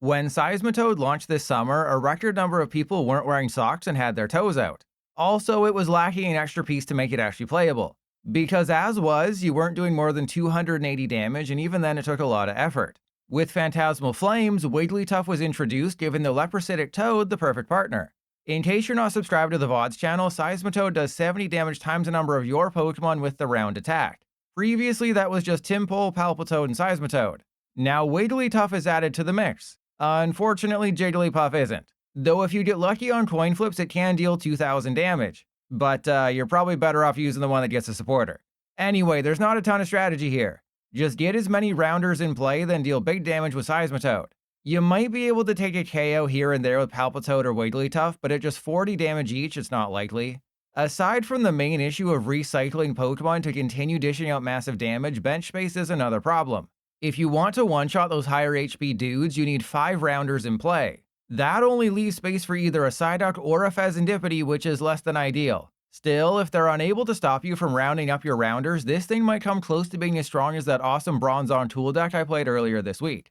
When Seismitoad launched this summer, a record number of people weren't wearing socks and had their toes out. Also, it was lacking an extra piece to make it actually playable. Because as was, you weren't doing more than 280 damage, and even then it took a lot of effort. With Phantasmal Flames, Wigglytuff was introduced, giving the leprositic toad the perfect partner. In case you're not subscribed to the VODs channel, Seismitoad does 70 damage times the number of your Pokemon with the round attack. Previously, that was just Tympole, Palpitoad, and Seismitoad. Now Wigglytuff is added to the mix. Unfortunately, Jigglypuff isn't. Though if you get lucky on coin flips, it can deal 2,000 damage. But you're probably better off using the one that gets a supporter. Anyway, there's not a ton of strategy here. Just get as many rounders in play, then deal big damage with Seismitoad. You might be able to take a KO here and there with Palpitoad or Wigglytuff, but at just 40 damage each, it's not likely. Aside from the main issue of recycling Pokemon to continue dishing out massive damage, bench space is another problem. If you want to one-shot those higher HP dudes, you need 5 rounders in play. That only leaves space for either a Psyduck or a Fezandipiti, which is less than ideal. Still, if they're unable to stop you from rounding up your rounders, this thing might come close to being as strong as that awesome Bronzong tool deck I played earlier this week.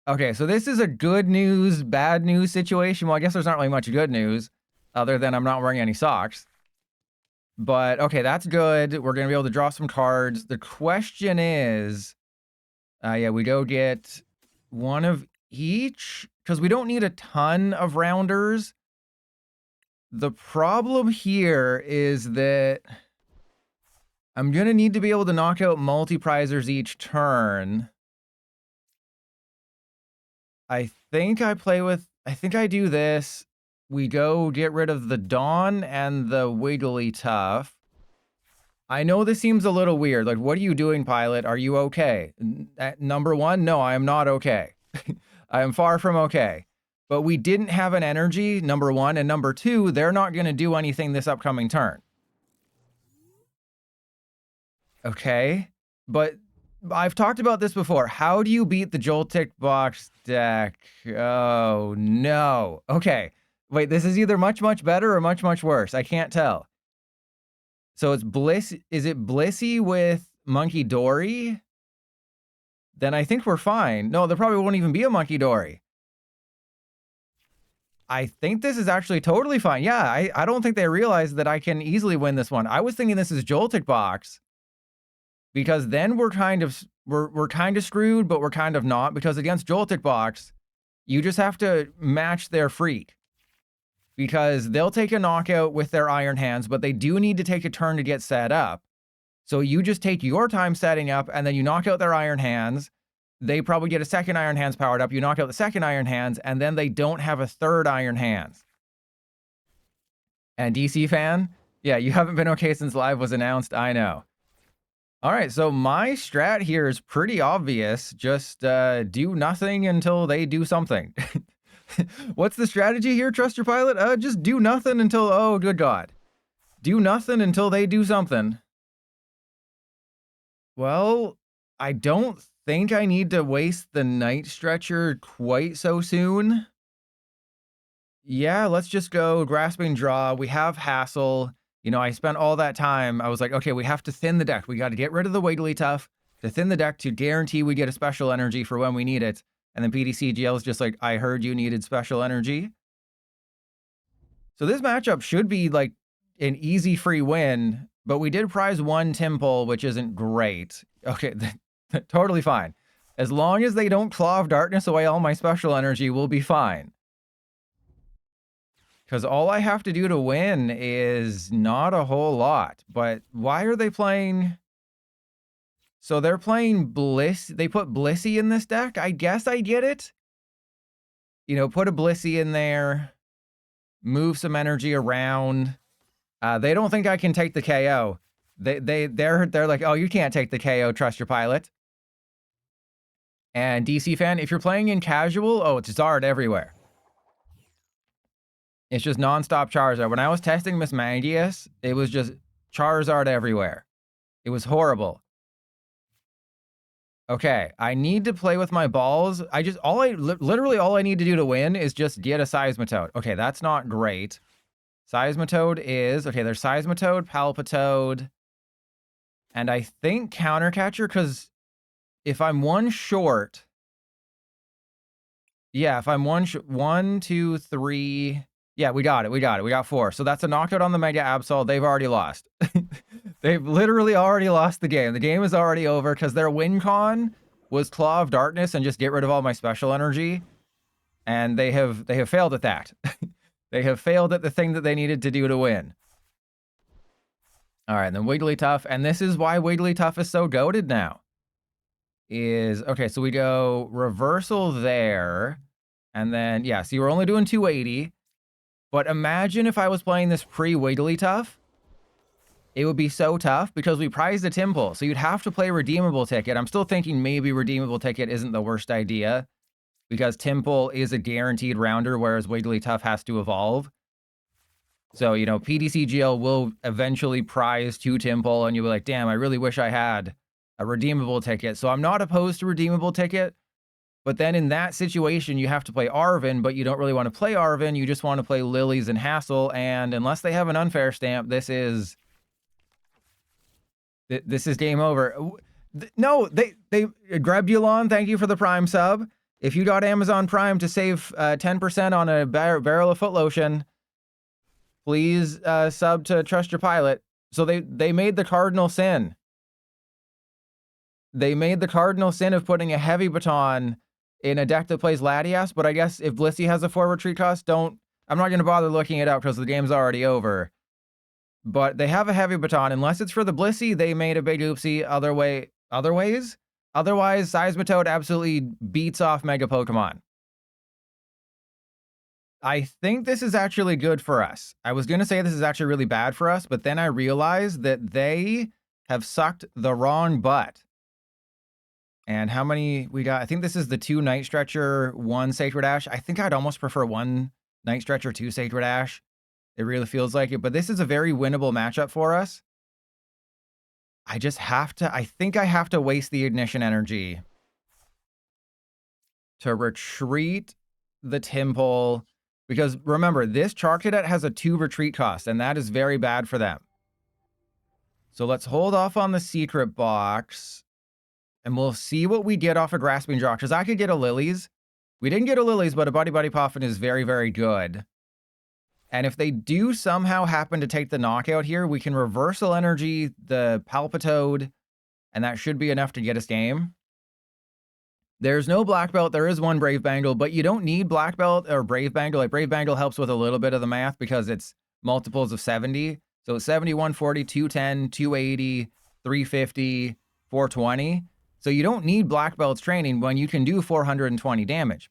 Okay, so this is a good news, bad news situation. Well, I guess there's not really much good news, other than I'm not wearing any socks. But, okay, that's good. We're going to be able to draw some cards. The question is, yeah, we go get one of each, because we don't need a ton of rounders. The problem here is that I'm going to need to be able to knock out multi-prizers each turn. I think I do this. We go get rid of the Dawn and the Wigglytuff. I know this seems a little weird. Like, what are you doing, Pilot? Are you okay? Number one, no, I am not okay. I am far from okay. But we didn't have an energy, number one. And number two, they're not going to do anything this upcoming turn. Okay. But I've talked about this before. How do you beat the Joltik box deck? Oh, no. Okay. Wait, this is either much, much better or much, much worse. I can't tell. So it's Bliss. Is it Blissey with Monkey Dory? Then I think we're fine. No, there probably won't even be a Monkey Dory. I think this is actually totally fine. Yeah, I don't think they realize that I can easily win this one. I was thinking this is Joltik box. Because then we're kind of screwed, but we're kind of not. Because against Joltik box, you just have to match their freak. Because they'll take a knockout with their Iron Hands, but they do need to take a turn to get set up. So you just take your time setting up, and then you knock out their Iron Hands. They probably get a second Iron Hands powered up. You knock out the second Iron Hands, and then they don't have a third Iron Hands. And DC fan? Yeah, you haven't been okay since live was announced. I know. All right, so my strat here is pretty obvious. Just do nothing until they do something. What's the strategy here, Trust Your Pilot? Just do nothing until, oh, good God. Do nothing until they do something. Well, I don't think I need to waste the Night Stretcher quite so soon. Yeah, let's just go Grasping Draw. We have Hassel. You know, I spent all that time. I was like, okay, we have to thin the deck. We got to get rid of the Wigglytuff to thin the deck to guarantee we get a special energy for when we need it. And then PTCGL is just like, I heard you needed special energy. So this matchup should be like an easy free win, but we did prize one Tympole, which isn't great. Okay, totally fine. As long as they don't Claw of Darkness away all my special energy, we'll be fine. Because all I have to do to win is not a whole lot. But why are they playing... So they're playing Bliss. They put Blissey in this deck. I guess I get it. You know, put a Blissey in there. Move some energy around. They don't think I can take the KO. They're like, oh, you can't take the KO, Trust Your Pilot. And DC fan, if you're playing in casual, oh, it's Zard everywhere. It's just non-stop Charizard. When I was testing Miss Magius, it was just Charizard everywhere. It was horrible. Okay, I need to play with my balls. Literally all I need to do to win is just get a Seismitoad. Okay, that's not great. Seismitoad is, okay, there's Seismitoad, Palpitoad, and I think Countercatcher, because if I'm one short, Yeah, if I'm one, two, three. Yeah, we got it. We got 4. So that's a knockout on the Mega Absol. They've already lost. They've literally already lost the game. The game is already over because their win con was Claw of Darkness and just get rid of all my special energy. And they have failed at that. They have failed at the thing that they needed to do to win. All right, then Wigglytuff. And this is why Wigglytuff is so goated now. Okay, so we go reversal there. And then, yeah, so you were only doing 280. But imagine if I was playing this pre-Wigglytuff. It would be so tough because we prized a Tympole. So you'd have to play Redeemable Ticket. I'm still thinking maybe Redeemable Ticket isn't the worst idea because Tympole is a guaranteed rounder, whereas Wigglytuff has to evolve. So, you know, PTCGL will eventually prize 2 Tympole, and you'll be like, damn, I really wish I had a Redeemable Ticket. So I'm not opposed to Redeemable Ticket. But then in that situation, you have to play Arven, but you don't really want to play Arven. You just want to play Lilies and Hassel. And unless they have an unfair stamp, this is game over. No, they Grebulon, thank you for the Prime sub. If you got Amazon Prime to save 10% on a barrel of foot lotion, please sub to Trust Your Pilot. So they made the cardinal sin. They made the cardinal sin of putting a heavy baton in a deck that plays Latias, but I guess if Blissey has a 4 retreat cost, I'm not going to bother looking it up because the game's already over. But they have a heavy baton. Unless it's for the Blissey, they made a big oopsie other ways? Otherwise, Seismitoad absolutely beats off Mega Pokemon. I think this is actually good for us. I was going to say this is actually really bad for us, but then I realized that they have sucked the wrong butt. And how many we got? I think this is the 2 Night Stretcher, 1 Sacred Ash. I think I'd almost prefer 1 Night Stretcher, 2 Sacred Ash. It really feels like it, but this is a very winnable matchup for us. I think I have to waste the Ignition energy to retreat the Tympole, because remember, this Charcadet has a 2 retreat cost, and that is very bad for them. So let's hold off on the secret box, and we'll see what we get off a Grasping Jaw, because I could get a Lilies. We didn't get a Lilies, but a Buddy-Buddy Poffin is very, very good. And if they do somehow happen to take the knockout here, we can reversal energy the Palpitoad, and that should be enough to get us game. There's no Black Belt. There is 1 Brave Bangle, but you don't need Black Belt or Brave Bangle. Like, Brave Bangle helps with a little bit of the math because it's multiples of 70. So it's 70, 140, 210, 280, 350, 420. So you don't need Black Belt's training when you can do 420 damage.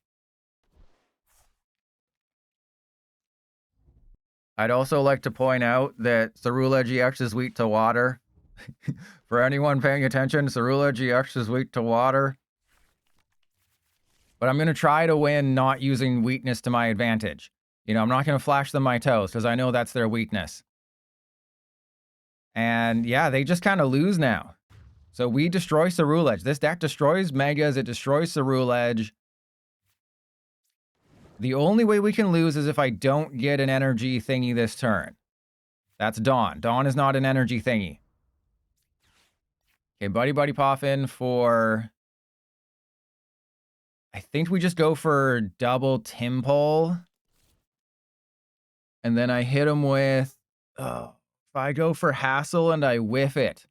I'd also like to point out that Cerula GX is weak to water. For anyone paying attention, Cerula GX is weak to water. But I'm going to try to win not using weakness to my advantage. You know, I'm not going to flash them my toes because I know that's their weakness. And yeah, they just kind of lose now. So we destroy Cerulege. This deck destroys Megas. It destroys Cerulege. The only way we can lose is if I don't get an energy thingy this turn. That's Dawn. Dawn is not an energy thingy. Okay, Buddy-Buddy Poffin for... I think we just go for double Tympole. And then I hit him with... Oh, if I go for Hassel and I whiff it.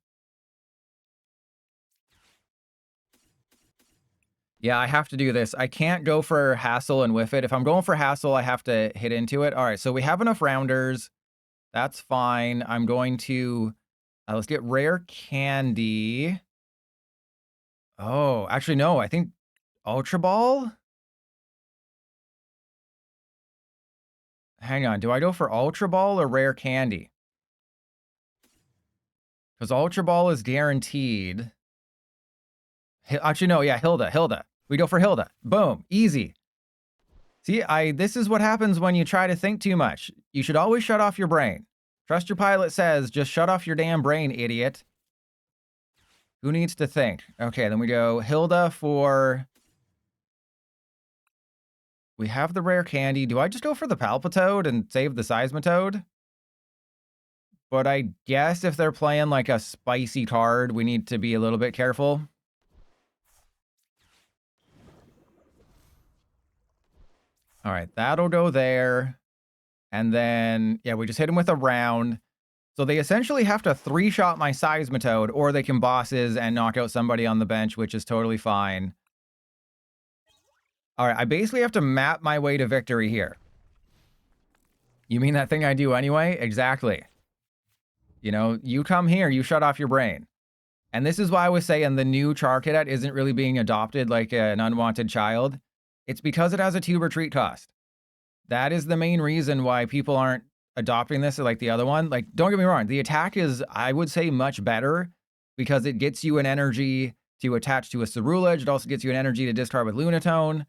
Yeah, I have to do this. I can't go for Hassel and whiff it. If I'm going for Hassel, I have to hit into it. All right, so we have enough rounders. That's fine. I'm going to... let's get Rare Candy. Oh, actually, no. I think Ultra Ball? Hang on. Do I go for Ultra Ball or Rare Candy? Because Ultra Ball is guaranteed. Actually, no. Yeah, Hilda. We go for Hilda. Boom. Easy. See, this is what happens when you try to think too much. You should always shut off your brain. Trust Your Pilot says, just shut off your damn brain, idiot. Who needs to think? Okay, then we go Hilda for... We have the Rare Candy. Do I just go for the Palpitoad and save the Seismitoad? But I guess if they're playing like a spicy card, we need to be a little bit careful. All right, that'll go there. And then, yeah, we just hit him with a round. So they essentially have to 3-shot my Seismitoad, or they can bosses and knock out somebody on the bench, which is totally fine. All right, I basically have to map my way to victory here. You mean that thing I do anyway? Exactly. You know, you come here, you shut off your brain. And this is why I was saying the new Char Cadet isn't really being adopted like an unwanted child. It's because it has a 2 retreat cost. That is the main reason why people aren't adopting this like the other one. Like, don't get me wrong, the attack is, I would say, much better because it gets you an energy to attach to a Cerulege. It also gets you an energy to discard with Lunatone.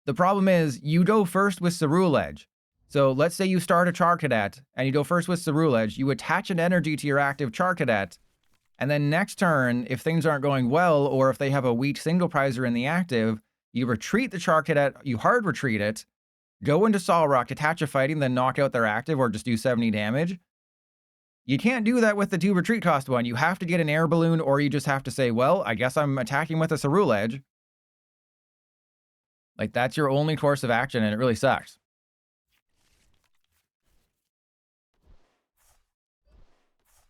The problem is, you go first with Cerulege. So let's say you start a Char Cadet and you go first with Cerulege, you attach an energy to your active Char Cadet, and then next turn, if things aren't going well, or if they have a weak single prizer in the active, you retreat the Char Cadet, you hard retreat it, go into Solrock, attach a fighting, then knock out their active or just do 70 damage. You can't do that with the 2 retreat cost one. You have to get an Air Balloon, or you just have to say, well, I guess I'm attacking with a Cerulege. Like, that's your only course of action, and it really sucks.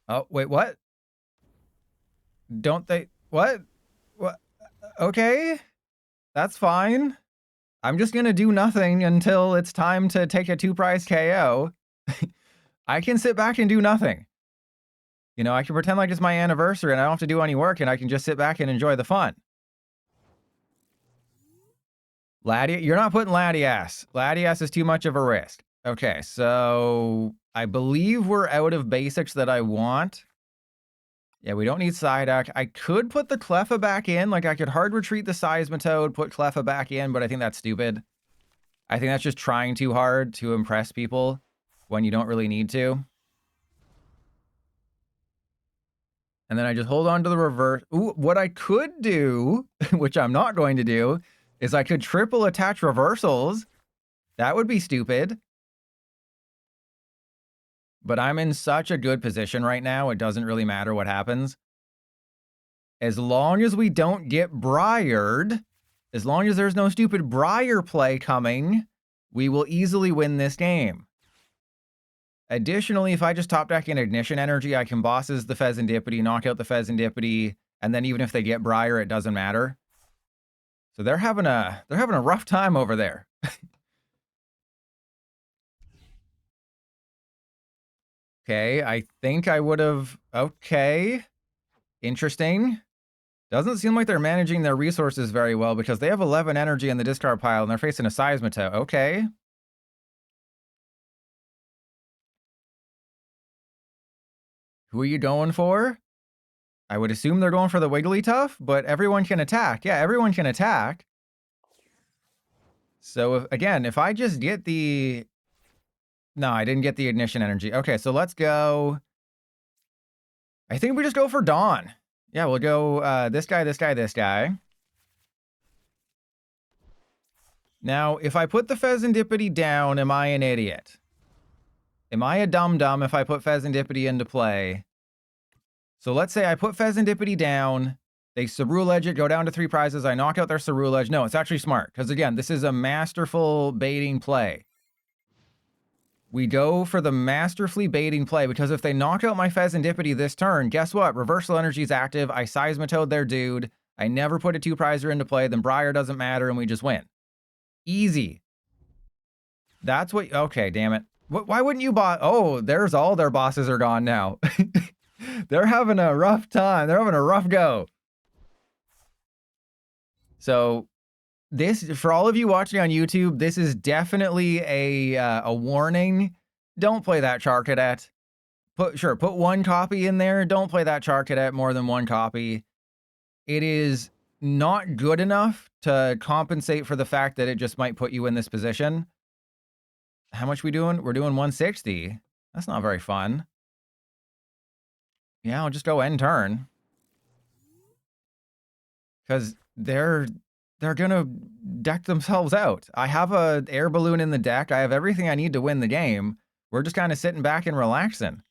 Oh, wait, what? Don't they... What? What? Okay. That's fine. I'm just gonna do nothing until it's time to take a 2-prize KO. I can sit back and do nothing. You know, I can pretend like it's my anniversary and I don't have to do any work and I can just sit back and enjoy the fun. Latias, you're not putting Latias. Latias is too much of a risk. Okay, so I believe we're out of basics that I want. Yeah, we don't need Psyduck. I could put the Cleffa back in. Like, I could hard retreat the Seismitoad, put Cleffa back in, but I think that's stupid. I think that's just trying too hard to impress people when you don't really need to. And then I just hold on to the reverse. Ooh, what I could do, which I'm not going to do, is I could triple attach reversals. That would be stupid. But I'm in such a good position right now, it doesn't really matter what happens. As long as we don't get Briared, as long as there's no stupid Briar play coming, we will easily win this game. Additionally, if I just top deck in Ignition Energy, I can bosses the Fezandipiti, knock out the Fezandipiti, and then even if they get Briar, it doesn't matter. So they're having a rough time over there. Okay, I think I would have... Okay. Interesting. Doesn't seem like they're managing their resources very well because they have 11 energy in the discard pile and they're facing a Seismitoad. Okay. Who are you going for? I would assume they're going for the Wigglytuff, but everyone can attack. Yeah, everyone can attack. So, again, if I just get the... No, I didn't get the Ignition Energy. Okay, so let's go... I think we just go for Dawn. Yeah, we'll go this guy, this guy, this guy. Now, if I put the Fezandipiti down, am I an idiot? Am I a dum-dum if I put Fezandipiti into play? So let's say I put Fezandipiti down, they Cerulege it, go down to 3 prizes, I knock out their Cerulege. No, it's actually smart, because again, this is a masterful baiting play. We go for the masterfully baiting play, because if they knock out my Fezandipiti this turn, guess what? Reversal Energy is active, I Seismitoad their dude, I never put a 2-prizer into play, then Briar doesn't matter, and we just win. Easy. That's what... Okay, damn it. Why wouldn't you bot... Oh, there's all their bosses are gone now. They're having a rough time. They're having a rough go. So... This, for all of you watching on YouTube, this is definitely a warning. Don't play that Char Cadet. Put 1 copy in there. Don't play that Char Cadet more than 1 copy. It is not good enough to compensate for the fact that it just might put you in this position. How much we doing? We're doing 160. That's not very fun. Yeah, I'll just go end turn. Because they're gonna deck themselves out. I have a Air Balloon in the deck. I have everything I need to win the game. We're just kind of sitting back and relaxing.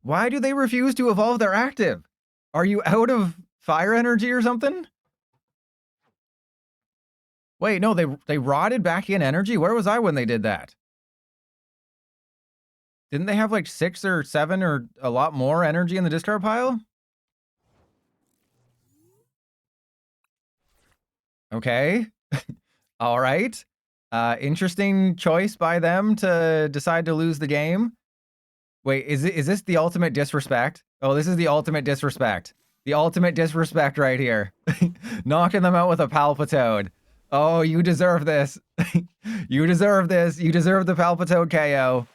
Why do they refuse to evolve their active? Are you out of fire energy or something? Wait, no, they rotted back in energy? Where was I when they did that? Didn't they have like 6 or 7 or a lot more energy in the discard pile? Okay. All right. Interesting choice by them to decide to lose the game. Wait, is this the ultimate disrespect? Oh, this is the ultimate disrespect. The ultimate disrespect right here. Knocking them out with a Palpitoad. Oh, you deserve this. You deserve this. You deserve the Palpitoad KO.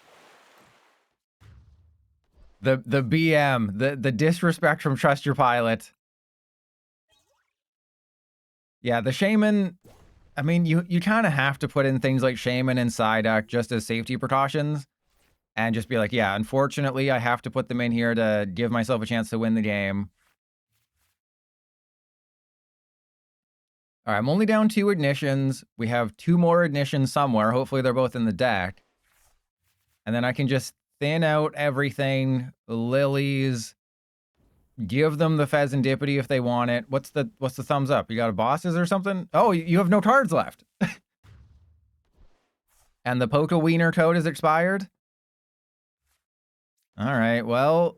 The BM, the disrespect from Trust Your Pilot. Yeah, the Shaymin, I mean, you kind of have to put in things like Shaymin and Psyduck just as safety precautions. And just be like, yeah, unfortunately, I have to put them in here to give myself a chance to win the game. All right, I'm only down 2 ignitions. We have 2 more ignitions somewhere. Hopefully, they're both in the deck. And then I can just thin out everything. Lilies. Give them the Fezandipiti if they want it. What's the thumbs up? You got a bosses or something? Oh, you have no cards left. And the Poke Wiener code is expired? All right, well,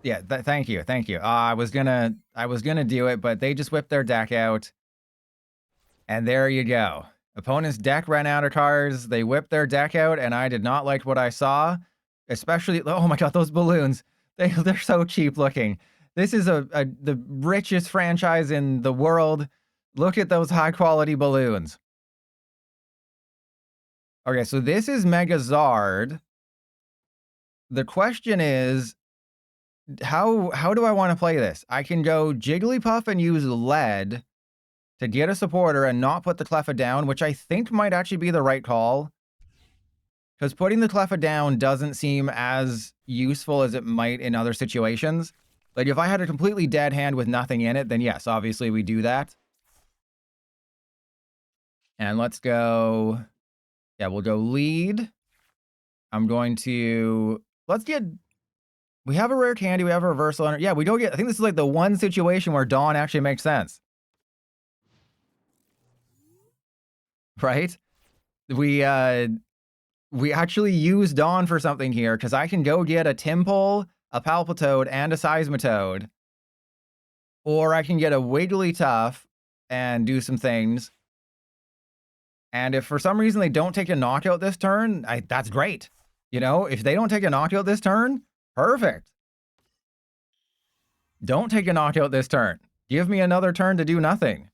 yeah, thank you. I was gonna do it, but they just whipped their deck out. And there you go. Opponent's deck ran out of cards. They whipped their deck out, and I did not like what I saw. Especially, oh my god, those balloons. They're so cheap looking. This is the richest franchise in the world. Look at those high quality balloons. Okay, so this is Megazard. The question is, how do I want to play this? I can go Jigglypuff and use lead to get a supporter and not put the Cleffa down, which I think might actually be the right call. Because putting the Cleffa down doesn't seem as useful as it might in other situations. Like if I had a completely dead hand with nothing in it, then yes, obviously we do that. And let's go, yeah, we'll go lead. I'm going to, let's get, we have a rare candy, we have a reversal energy. Yeah, we don't get, I think this is like the one situation where Dawn actually makes sense. Right? We actually use Dawn for something here, because I can go get a Tympole, a Palpitoad, and a Seismitoad. Or I can get a Wigglytuff and do some things. And if for some reason they don't take a knockout this turn, that's great. You know, if they don't take a knockout this turn, perfect. Don't take a knockout this turn. Give me another turn to do nothing.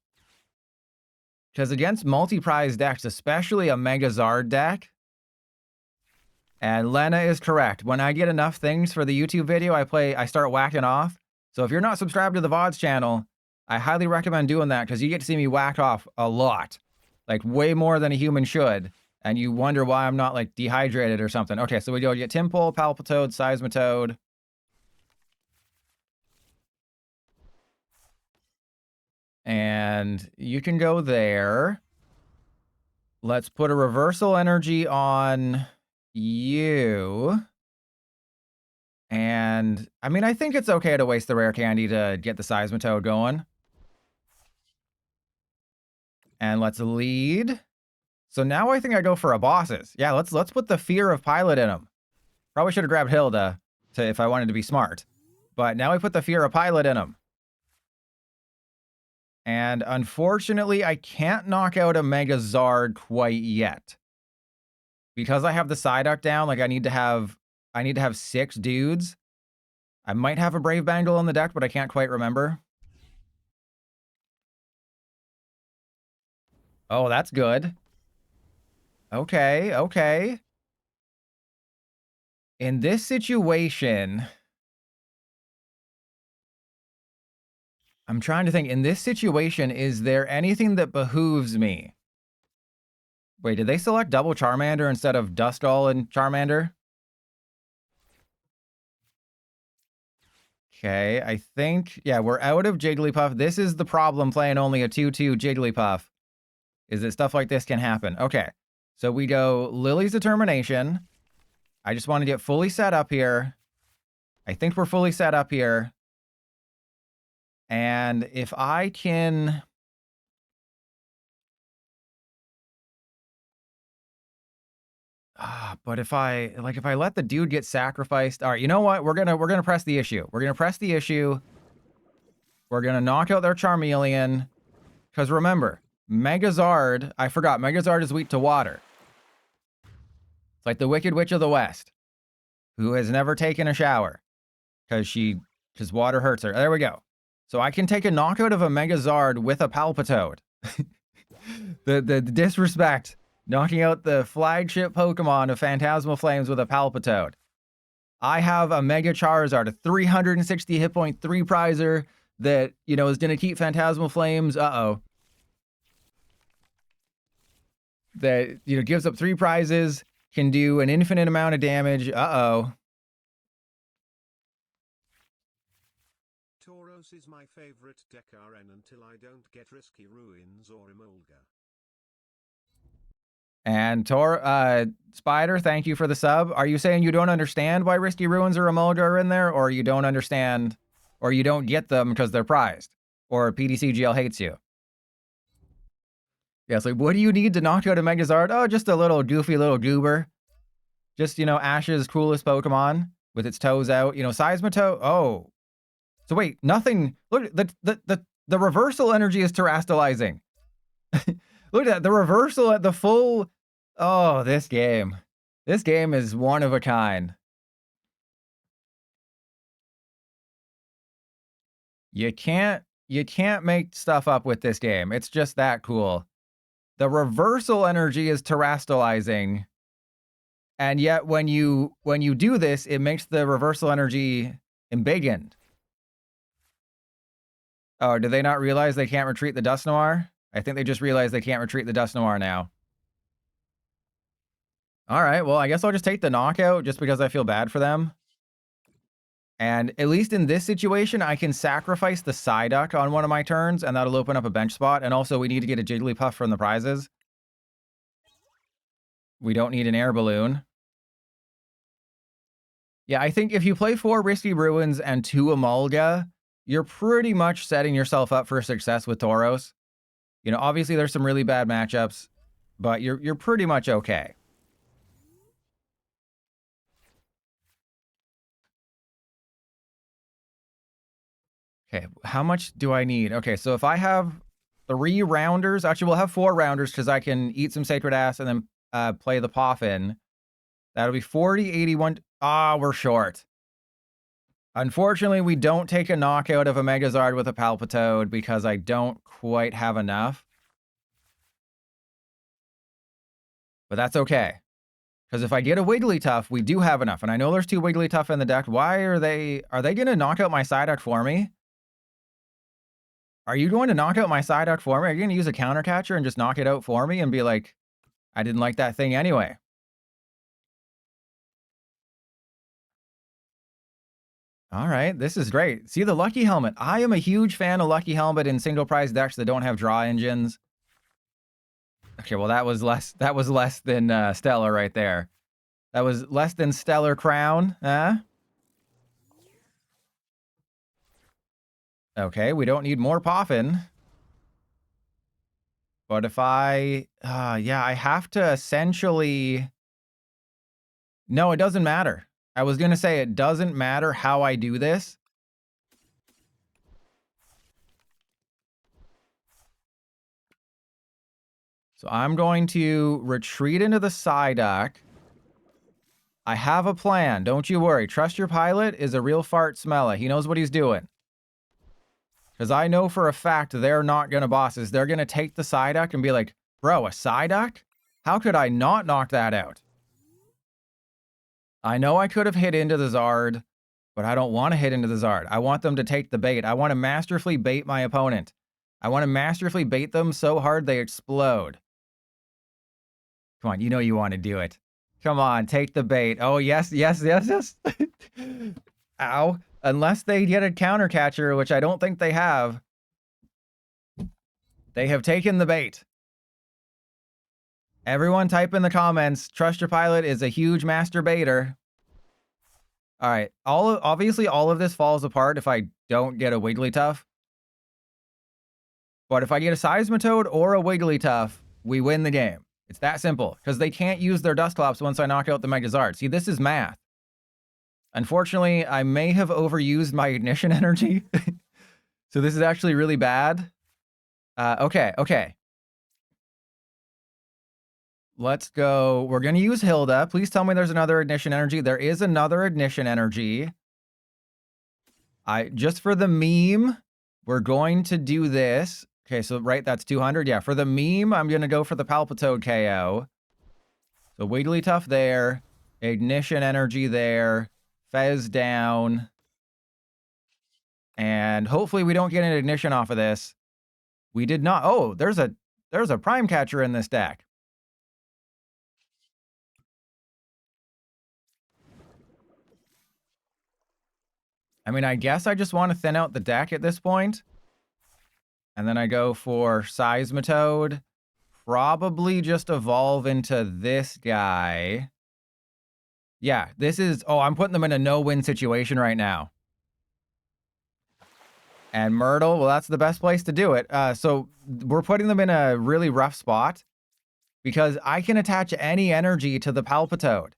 Because against multi-prize decks, especially a Megazard deck, and Lena is correct. When I get enough things for the YouTube video, I start whacking off. So if you're not subscribed to the VODs channel, I highly recommend doing that because you get to see me whack off a lot. Like way more than a human should. And you wonder why I'm not like dehydrated or something. Okay, so we go get Tympole, Palpitoad, Seismitoad. And you can go there. Let's put a reversal energy on you. And I mean, I think it's okay to waste the rare candy to get the Seismitoad going. And let's lead. So now I think I go for a bosses. Yeah, let's put the fear of pilot in him. Probably should have grabbed Hilda if I wanted to be smart. But now I put the fear of pilot in him. And unfortunately, I can't knock out a Megazard quite yet. Because I have the Psyduck down, like I need to have 6 dudes. I might have a Brave Bangle on the deck, but I can't quite remember. Oh, that's good. Okay, okay. In this situation, I'm trying to think. In this situation, is there anything that behooves me? Wait, did they select double Charmander instead of Duskull and Charmander? Okay, I think, yeah, we're out of Jigglypuff. This is the problem playing only a 2/2 Jigglypuff, is that stuff like this can happen. Okay, so we go Lily's Determination. I just want to get fully set up here. I think we're fully set up here. And if I can... But if I let the dude get sacrificed, all right, you know what? We're gonna press the issue. We're gonna press the issue. We're gonna knock out their Charmeleon. Because remember, Megazard, I forgot, Megazard is weak to water. It's like the Wicked Witch of the West, who has never taken a shower. Because water hurts her. There we go. So I can take a knockout of a Megazard with a Palpitoad. the disrespect. Knocking out the flagship Pokemon of Phantasmal Flames with a Palpitoad. I have a Mega Charizard, a 360 hit point 3 prizer that, you know, is going to keep Phantasmal Flames. That, you know, gives up 3 prizes, can do an infinite amount of damage. Tauros is my favorite deck RN until I don't get Risky Ruins or Emolga. And Spider, thank you for the sub. Are you saying you don't understand why Risky Ruins or Emolga are in there, or you don't understand, or you don't get them because they're prized, or PTCGL hates you? Yeah, it's like, what do you need to knock out a Megazard? Oh, just a little goofy little goober. Just, you know, Ash's coolest Pokemon with its toes out. You know, Seismitoad. Oh. So wait, nothing. Look, the reversal energy is terastallizing. Look at that. The reversal at the full. Oh, this game. This game is one of a kind. You can't make stuff up with this game. It's just that cool. The reversal energy is terastallizing. And yet when you do this, it makes the reversal energy embiggened. Oh, do they not realize they can't retreat the Dusknoir? I think they just realized they can't retreat the Dusknoir now. All right, well, I guess I'll just take the knockout just because I feel bad for them. And at least in this situation, I can sacrifice the Psyduck on one of my turns, and that'll open up a bench spot. And also, we need to get a Jigglypuff from the prizes. We don't need an Air Balloon. Yeah, I think if you play 4 Risky Ruins and 2 Emolga, you're pretty much setting yourself up for success with Tauros. You know, obviously there's some really bad matchups, but you're pretty much okay. Okay, how much do I need? Okay, so if I have 3 rounders, actually we'll have 4 rounders because I can eat some Sacred Ass and then play the Poffin. That'll be 40, 81. Ah, we're short. Unfortunately, we don't take a knockout of a Megazard with a Palpitoad because I don't quite have enough. But that's okay. Because if I get a Wigglytuff, we do have enough. And I know there's 2 Wigglytuff in the deck. Why are they going to knock out my Psyduck for me? Are you going to knock out my Psyduck for me? Are you going to use a counter catcher and just knock it out for me and be like, I didn't like that thing anyway? All right, this is great. See the Lucky Helmet. I am a huge fan of Lucky Helmet in single prize decks that don't have draw engines. Okay, well that was less than Stellar right there. That was less than Stellar Crown, huh? Okay, we don't need more Poffin. But if I yeah, I have to essentially. No, it doesn't matter. I was going to say it doesn't matter how I do this. So I'm going to retreat into the Psyduck. I have a plan. Don't you worry. Trust your pilot is a real fart smeller. He knows what he's doing. Because I know for a fact they're not going to bosses. They're going to take the Psyduck and be like, bro, a Psyduck? How could I not knock that out? I know I could have hit into the Zard, but I don't want to hit into the Zard. I want them to take the bait. I want to masterfully bait my opponent. I want to masterfully bait them so hard they explode. Come on, you know you want to do it. Come on, take the bait. Oh, yes, yes, yes, yes. Ow. Unless they get a counter catcher, which I don't think they have. They have taken the bait. Everyone type in the comments, trust your pilot is a huge master baiter. All right, obviously all of this falls apart if I don't get a Wigglytuff. But if I get a Seismitoad or a Wigglytuff, we win the game. It's that simple, because they can't use their Dusclops once I knock out the Megazord. See, this is math. Unfortunately, I may have overused my ignition energy. So this is actually really bad. Okay. Let's go. We're going to use Hilda. Please tell me there's another ignition energy. There is another ignition energy. Just for the meme, we're going to do this. Okay, so right, that's 200. Yeah, for the meme, I'm going to go for the Palpitoad KO. So Wigglytuff there. Ignition energy there. Fez down. And hopefully we don't get an ignition off of this. We did not. Oh, there's a prime catcher in this deck. I mean, I guess I just want to thin out the deck at this point. And then I go for Seismitoad. Probably just evolve into this guy. Yeah, this is... Oh, I'm putting them in a no-win situation right now. And Myrtle, well, that's the best place to do it. So we're putting them in a really rough spot because I can attach any energy to the Palpitoad.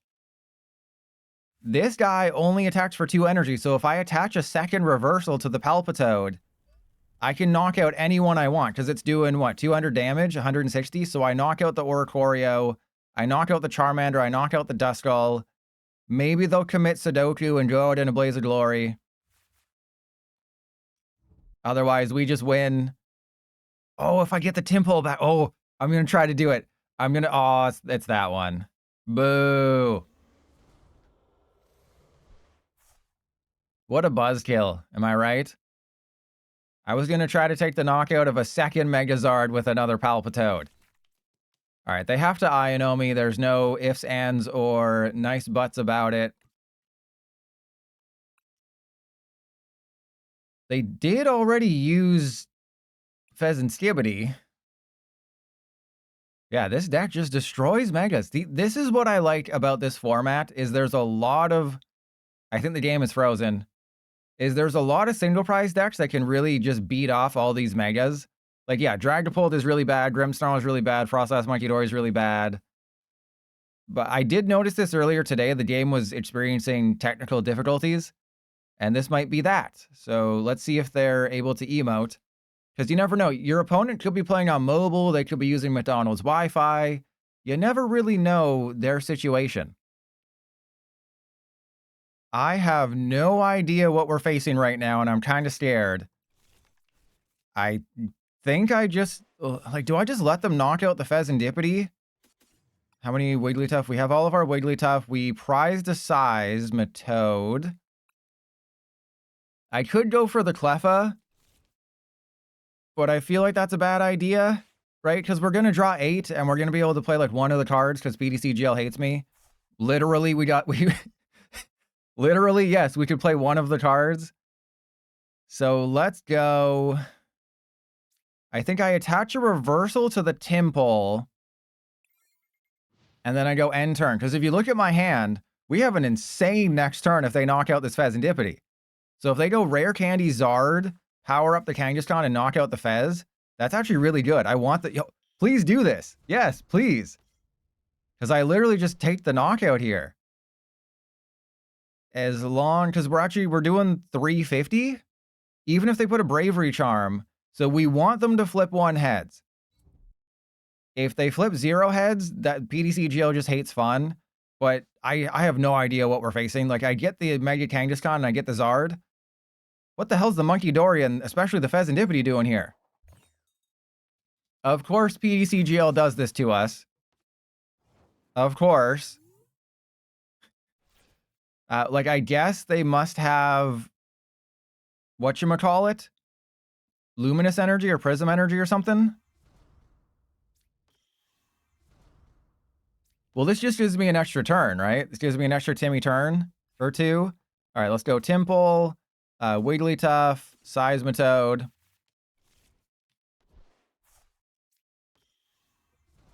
This guy only attacks for 2 energy, so if I attach a second reversal to the Palpitoad, I can knock out anyone I want because it's doing, what, 200 damage, 160? So I knock out the Oricorio, I knock out the Charmander, I knock out the Duskull. Maybe they'll commit Sudoku and go out in a blaze of glory. Otherwise, we just win. Oh, if I get the Tympole back. Oh, I'm going to try to do it. I'm going to... Oh, it's that one. Boo. What a buzzkill. Am I right? I was going to try to take the knockout of a second Megazord with another Palpitoad. All right, they have to Iono me. There's no ifs, ands, or nice buts about it. They did already use Fezandipiti. Yeah, this deck just destroys Megas. This is what I like about this format, is there's a lot of... I think the game is frozen. There's a lot of single prize decks that can really just beat off all these Megas. Like, yeah, Dragapult is really bad, Grimmsnarl is really bad, Frostlass Munkidori is really bad. But I did notice this earlier today, the game was experiencing technical difficulties. And this might be that. So let's see if they're able to emote. Because you never know. Your opponent could be playing on mobile. They could be using McDonald's Wi-Fi. You never really know their situation. I have no idea what we're facing right now, and I'm kind of scared. I think I just... Like, do I just let them knock out the Fezandipiti? How many Wigglytuff? We have all of our Wigglytuff. We prized a Seismitoad. I could go for the Cleffa, but I feel like that's a bad idea, right? Because we're going to draw 8, and we're going to be able to play, like, one of the cards because PTCGL hates me. Literally, Literally, yes, we could play one of the cards. So let's go. I think I attach a reversal to the Tympole. And then I go end turn. Because if you look at my hand, we have an insane next turn if they knock out this Fezandipiti. So if they go Rare Candy Zard, power up the Kangaskhan, and knock out the Fez, that's actually really good. I want the... Yo, please do this. Yes, please. Because I literally just take the knockout here. As long... Because we're doing 350. Even if they put a Bravery Charm. So we want them to flip 1 heads. If they flip 0 heads, that PTCGL just hates fun. But I have no idea what we're facing. Like, I get the Mega Kangaskhan and I get the Zard. What the hell's the Munkidori and especially the Fezandipiti doing here? Of course PTCGL does this to us. Of course. Like, I guess they must have... Whatchamacallit? Luminous energy or prism energy or something? Well, this just gives me an extra turn, right? This gives me an extra Timmy turn or 2. All right, let's go Tympole, Wigglytuff, Seismitoad.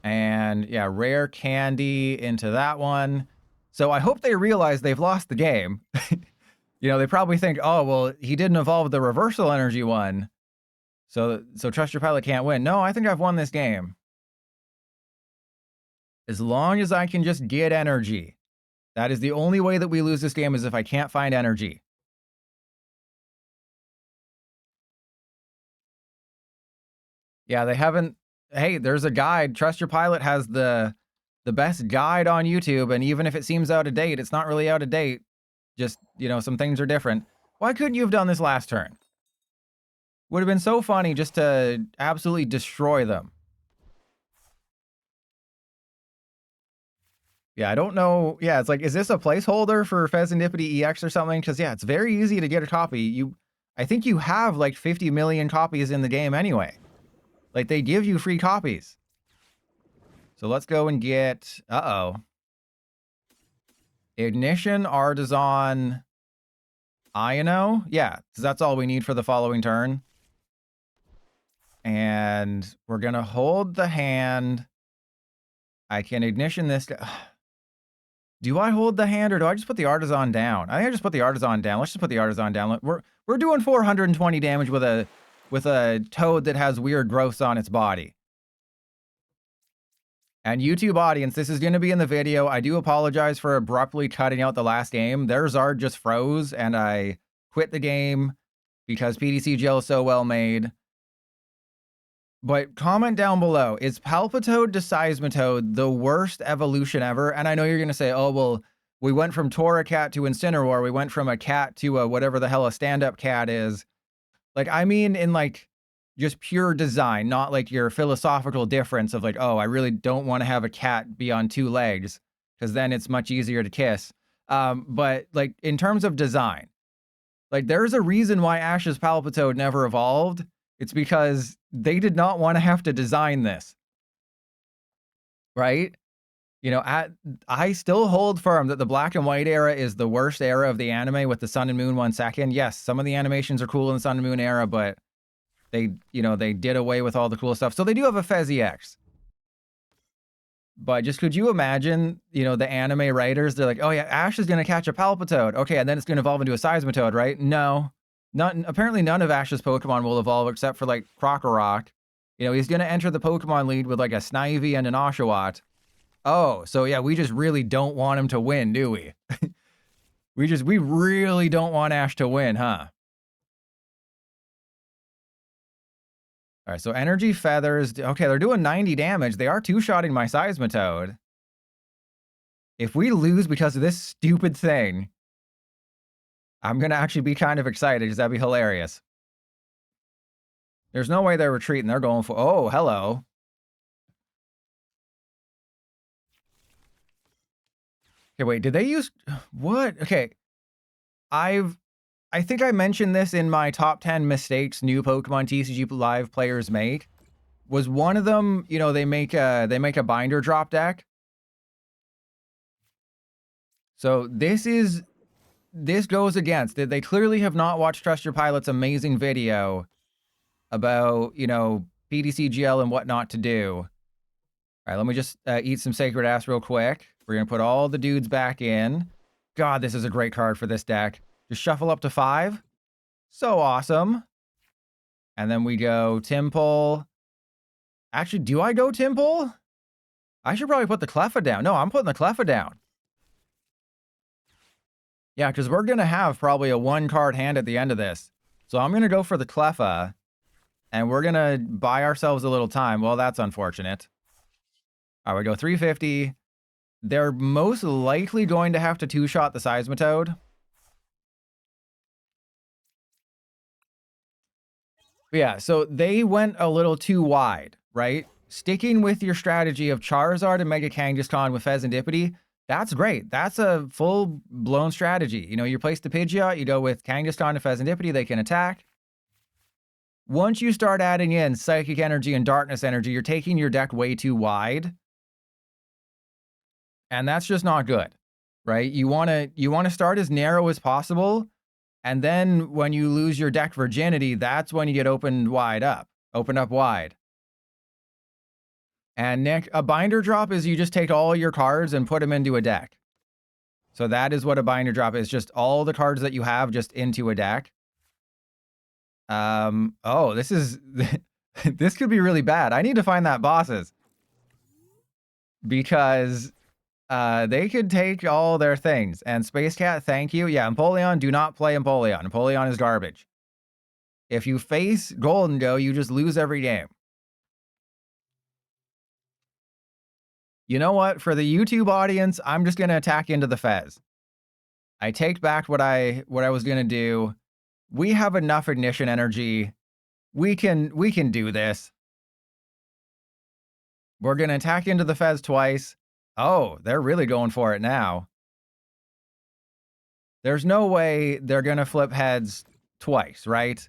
And yeah, Rare Candy into that one. So I hope they realize they've lost the game. You know, they probably think, oh, well, he didn't evolve the reversal energy one. So Trust Your Pilot can't win. No, I think I've won this game. As long as I can just get energy. That is the only way that we lose this game, is if I can't find energy. Yeah, they haven't... Hey, there's a guide. Trust Your Pilot has the best guide on YouTube, and even if it seems out of date, it's not really out of date. Just, you know, some things are different. Why couldn't you have done this last turn? Would have been so funny just to absolutely destroy them. Yeah, I don't know. Yeah, it's like, is this a placeholder for Fezandipiti EX or something? Because, yeah, it's very easy to get a copy. I think you have like 50 million copies in the game anyway. Like, they give you free copies. So let's go and get... Uh-oh. Ignition, Artisan, Iono. Yeah, because that's all we need for the following turn. And we're going to hold the hand. I can Ignition this guy. Do I hold the hand, or do I just put the Artisan down? I think I just put the Artisan down. Let's just put the Artisan down. We're doing 420 damage with a toad that has weird growths on its body. And YouTube audience, this is going to be in the video. I do apologize for abruptly cutting out the last game. Their Zard just froze, and I quit the game because PTCGL is so well made. But comment down below, is Palpitoad to Seismitoad the worst evolution ever? And I know you're going to say, oh, well, we went from Torracat to Incineroar. We went from a cat to a whatever the hell a stand-up cat is. Like, I mean, in like just pure design, not like your philosophical difference of like, oh, I really don't want to have a cat be on 2 legs because then it's much easier to kiss. But like in terms of design, like there's a reason why Ash's Palpitoad never evolved. It's because they did not want to have to design this, right? You know, I still hold firm that the black and white era is the worst era of the anime with the Sun and Moon 1 second. Yes, some of the animations are cool in the Sun and Moon era, but they, you know, they did away with all the cool stuff. So they do have a Fez EX. But just could you imagine, you know, the anime writers, they're like, oh yeah, Ash is going to catch a Palpitoad. Okay, and then it's going to evolve into a Seismitoad, right? No. Apparently none of Ash's Pokemon will evolve except for like Krokorok. You know, he's going to enter the Pokemon lead with like a Snivy and an Oshawott. Oh, so yeah, we just really don't want him to win, do we? we really don't want Ash to win, huh? All right, so Energy Feathers. Okay, they're doing 90 damage. They are 2-shotting my Seismitoad. If we lose because of this stupid thing, I'm going to actually be kind of excited because that'd be hilarious. There's no way they're retreating. They're going for... Oh, hello. Okay, wait. Did they use... What? Okay. I think I mentioned this in my top 10 mistakes new Pokemon TCG Live players make. Was one of them, you know, they make a binder drop deck. So this goes against... They clearly have not watched Trust Your Pilot's amazing video about, you know, PTCGL and what not to do. All right, let me just eat some Sacred Ass real quick. We're going to put all the dudes back in. God, this is a great card for this deck. Just shuffle up to 5. So awesome. And then we go Tympole. Actually, do I go Tympole? I should probably put the Cleffa down. No, I'm putting the Cleffa down. Yeah, because we're going to have probably a 1-card hand at the end of this. So I'm going to go for the Cleffa. And we're going to buy ourselves a little time. Well, that's unfortunate. All right, we go 350. They're most likely going to have to 2-shot the Seismitoad. Yeah, so they went a little too wide, right? Sticking with your strategy of Charizard and Mega Kangaskhan with Fezandipiti, that's great. That's a full-blown strategy. You know, you place the Pidgeot, you go with Kangaskhan and Fezandipiti, they can attack. Once you start adding in Psychic Energy and Darkness Energy, you're taking your deck way too wide. And that's just not good, right? You want to start as narrow as possible. And then when you lose your deck virginity, that's when you get opened up wide. And Nick, a binder drop is you just take all your cards and put them into a deck. So that is what a binder drop is, just all the cards that you have just into a deck. Oh, this is, this could be really bad. I need to find that bosses. because they could take all their things. And Space Cat, thank you. Yeah, Empoleon, do not play Empoleon. Empoleon is garbage. If you face Golden Go, you just lose every game. You know what? For the YouTube audience, I'm just going to attack into the Fez. I take back what I was going to do. We have enough ignition energy. We can do this. We're going to attack into the Fez twice. Oh, they're really going for it now. There's no way they're going to flip heads twice, right?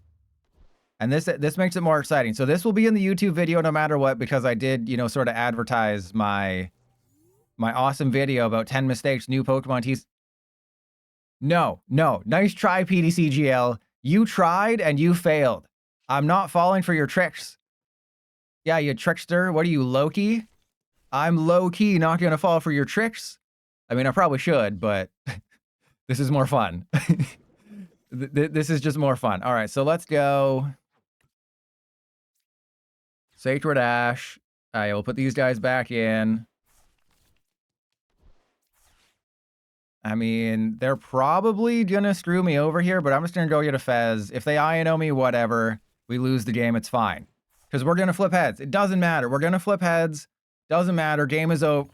And this makes it more exciting. So this will be in the YouTube video no matter what, because I did, sort of advertise my awesome video about 10 mistakes new Pokemon TCGL. No. Nice try, PTCGL. You tried and you failed. I'm not falling for your tricks. Yeah, you trickster. What are you, Loki? I'm low-key not going to fall for your tricks. I mean, I probably should, but this is more fun. This is just more fun. All right, so let's go. Sacred Ash. I will put these guys back in. I mean, they're probably going to screw me over here, but I'm just going to go get a Fez. If they Iono me, whatever. We lose the game, it's fine. Because we're going to flip heads. It doesn't matter. We're going to flip heads. Doesn't matter. Game is over.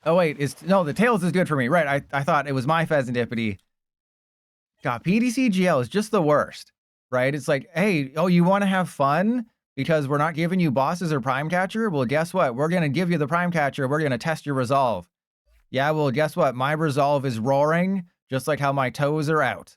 Oh, wait. No, the Tails is good for me. Right. I thought it was my Fezandipiti. God, PTCGL is just the worst. Right? It's like, hey, oh, you want to have fun because we're not giving you bosses or Prime Catcher? Well, guess what? We're going to give you the Prime Catcher. We're going to test your resolve. Yeah, well, guess what? My resolve is roaring, just like how my toes are out.